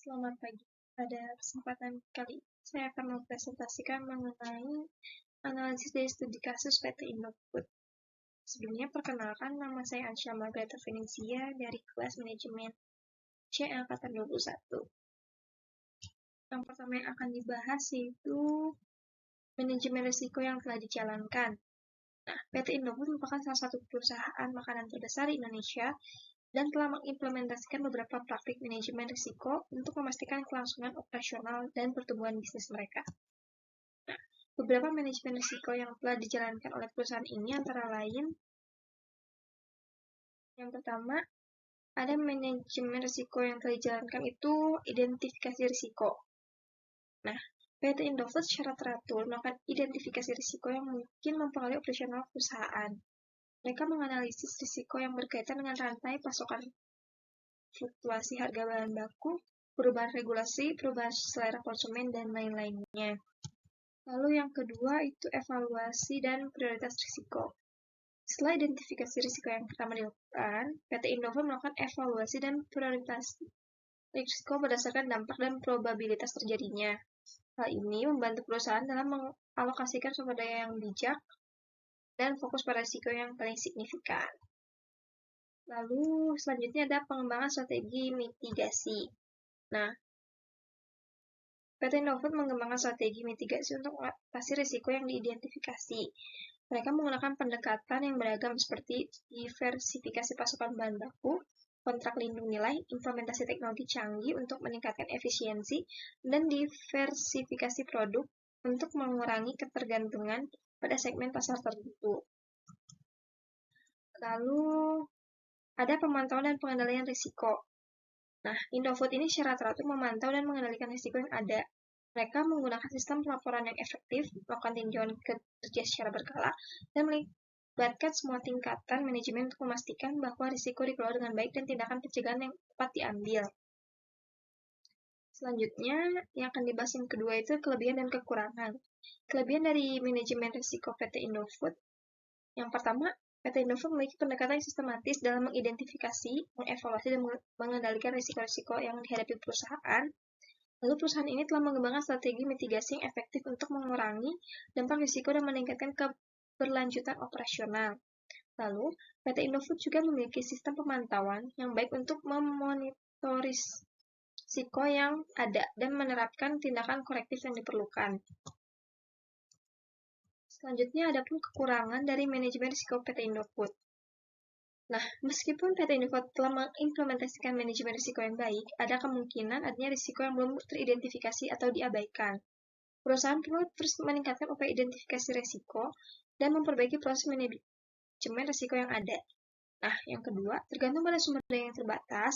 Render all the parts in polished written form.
Selamat pagi. Pada kesempatan kali ini, saya akan mempresentasikan mengenai analisis dari studi kasus PT Indofood. Sebelumnya, perkenalkan, nama saya Ansya Margareta Venesia dari kelas manajemen C angkatan 21. Yang pertama yang akan dibahas yaitu manajemen risiko yang telah dijalankan. Nah, PT Indofood merupakan salah satu perusahaan makanan terbesar di Indonesia dan telah mengimplementasikan beberapa praktik manajemen risiko untuk memastikan kelangsungan operasional dan pertumbuhan bisnis mereka. Nah, beberapa manajemen risiko yang telah dijalankan oleh perusahaan ini antara lain, yang pertama, ada manajemen risiko yang telah dijalankan itu identifikasi risiko. Nah, PT Indofood secara teratur melakukan identifikasi risiko yang mungkin mempengaruhi operasional perusahaan. Mereka menganalisis risiko yang berkaitan dengan rantai pasokan, fluktuasi harga bahan baku, perubahan regulasi, perubahan selera konsumen, dan lain-lainnya. Lalu yang kedua itu evaluasi dan prioritas risiko. Setelah identifikasi risiko yang pertama dilakukan, PT Indofood melakukan evaluasi dan prioritas risiko berdasarkan dampak dan probabilitas terjadinya. Hal ini membantu perusahaan dalam mengalokasikan sumber daya yang bijak dan fokus pada risiko yang paling signifikan. Lalu selanjutnya ada pengembangan strategi mitigasi. Nah, PT Indofood mengembangkan strategi mitigasi untuk mengatasi risiko yang diidentifikasi. Mereka menggunakan pendekatan yang beragam seperti diversifikasi pasokan bahan baku, kontrak lindung nilai, implementasi teknologi canggih untuk meningkatkan efisiensi, dan diversifikasi produk untuk mengurangi ketergantungan pada segmen pasar tertentu. Lalu, ada pemantauan dan pengendalian risiko. Nah, Indofood ini secara teratur memantau dan mengendalikan risiko yang ada. Mereka menggunakan sistem pelaporan yang efektif, melakukan tinjauan kerja secara berkala, dan melibatkan semua tingkatan manajemen untuk memastikan bahwa risiko dikelola dengan baik dan tindakan pencegahan yang tepat diambil. Selanjutnya, yang akan dibahas yang kedua itu kelebihan dan kekurangan. Kelebihan dari manajemen risiko PT Indofood. Yang pertama, PT Indofood memiliki pendekatan yang sistematis dalam mengidentifikasi, mengevaluasi, dan mengendalikan risiko-risiko yang dihadapi perusahaan. Lalu perusahaan ini telah mengembangkan strategi mitigasi yang efektif untuk mengurangi dampak risiko dan meningkatkan keberlanjutan operasional. Lalu, PT Indofood juga memiliki sistem pemantauan yang baik untuk memonitoris risiko yang ada dan menerapkan tindakan korektif yang diperlukan. Selanjutnya, ada pun kekurangan dari manajemen risiko PT Indofood. Nah, meskipun PT Indofood telah mengimplementasikan manajemen risiko yang baik, ada kemungkinan adanya risiko yang belum teridentifikasi atau diabaikan. Perusahaan perlu terus meningkatkan upaya identifikasi risiko dan memperbaiki proses manajemen risiko yang ada. Nah, yang kedua, tergantung pada sumber daya yang terbatas,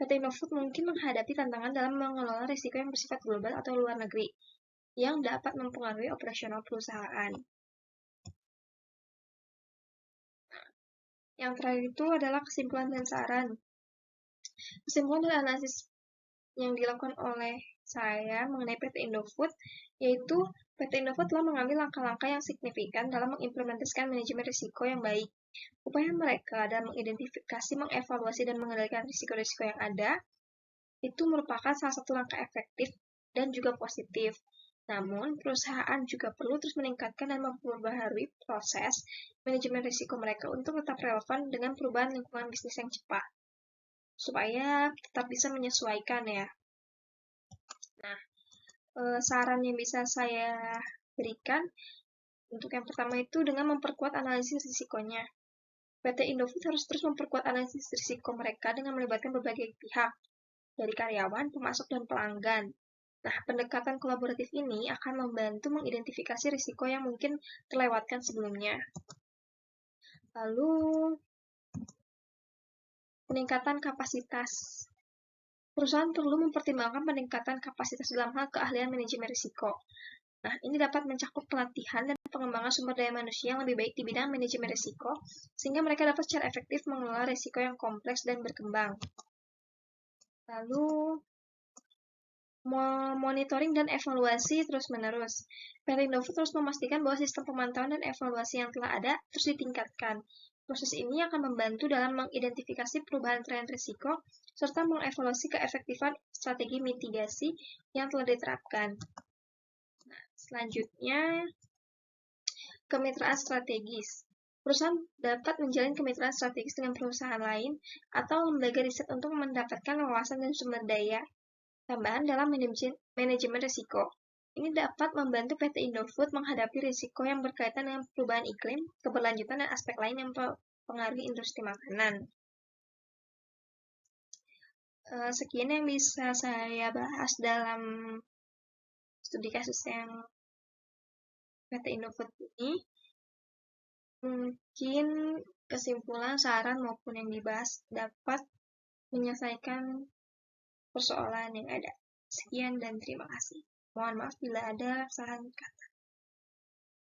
PT Indofood mungkin menghadapi tantangan dalam mengelola risiko yang bersifat global atau luar negeri, yang dapat mempengaruhi operasional perusahaan. Yang terakhir itu adalah kesimpulan dan saran. Kesimpulan dan analisis yang dilakukan oleh saya mengenai PT Indofood, yaitu PT Indofood telah mengambil langkah-langkah yang signifikan dalam mengimplementasikan manajemen risiko yang baik. Upaya mereka dalam mengidentifikasi, mengevaluasi, dan mengendalikan risiko-risiko yang ada, itu merupakan salah satu langkah efektif dan juga positif. Namun, perusahaan juga perlu terus meningkatkan dan memperbaharui proses manajemen risiko mereka untuk tetap relevan dengan perubahan lingkungan bisnis yang cepat, supaya tetap bisa menyesuaikan ya. Nah, saran yang bisa saya berikan, untuk yang pertama itu dengan memperkuat analisis risikonya. PT Indofood harus terus memperkuat analisis risiko mereka dengan melibatkan berbagai pihak, dari karyawan, pemasok, dan pelanggan. Nah, pendekatan kolaboratif ini akan membantu mengidentifikasi risiko yang mungkin terlewatkan sebelumnya. Lalu, peningkatan kapasitas. Perusahaan perlu mempertimbangkan peningkatan kapasitas dalam hal keahlian manajemen risiko. Nah, ini dapat mencakup pelatihan dan pengembangan sumber daya manusia yang lebih baik di bidang manajemen risiko, sehingga mereka dapat secara efektif mengelola risiko yang kompleks dan berkembang. Lalu, monitoring dan evaluasi terus-menerus. PT Indofood terus memastikan bahwa sistem pemantauan dan evaluasi yang telah ada terus ditingkatkan. Proses ini akan membantu dalam mengidentifikasi perubahan tren risiko serta mengevaluasi keefektifan strategi mitigasi yang telah diterapkan. Nah, selanjutnya, kemitraan strategis. Perusahaan dapat menjalin kemitraan strategis dengan perusahaan lain atau lembaga riset untuk mendapatkan wawasan dan sumber daya tambahan dalam manajemen risiko. Ini dapat membantu PT Indofood menghadapi risiko yang berkaitan dengan perubahan iklim, keberlanjutan, dan aspek lain yang mempengaruhi industri makanan. Sekian yang bisa saya bahas dalam studi kasus yang PT Indofood ini. Mungkin kesimpulan, saran, maupun yang dibahas dapat menyelesaikan persoalan yang ada. Sekian dan terima kasih. Mohon maaf bila ada kesalahan kata.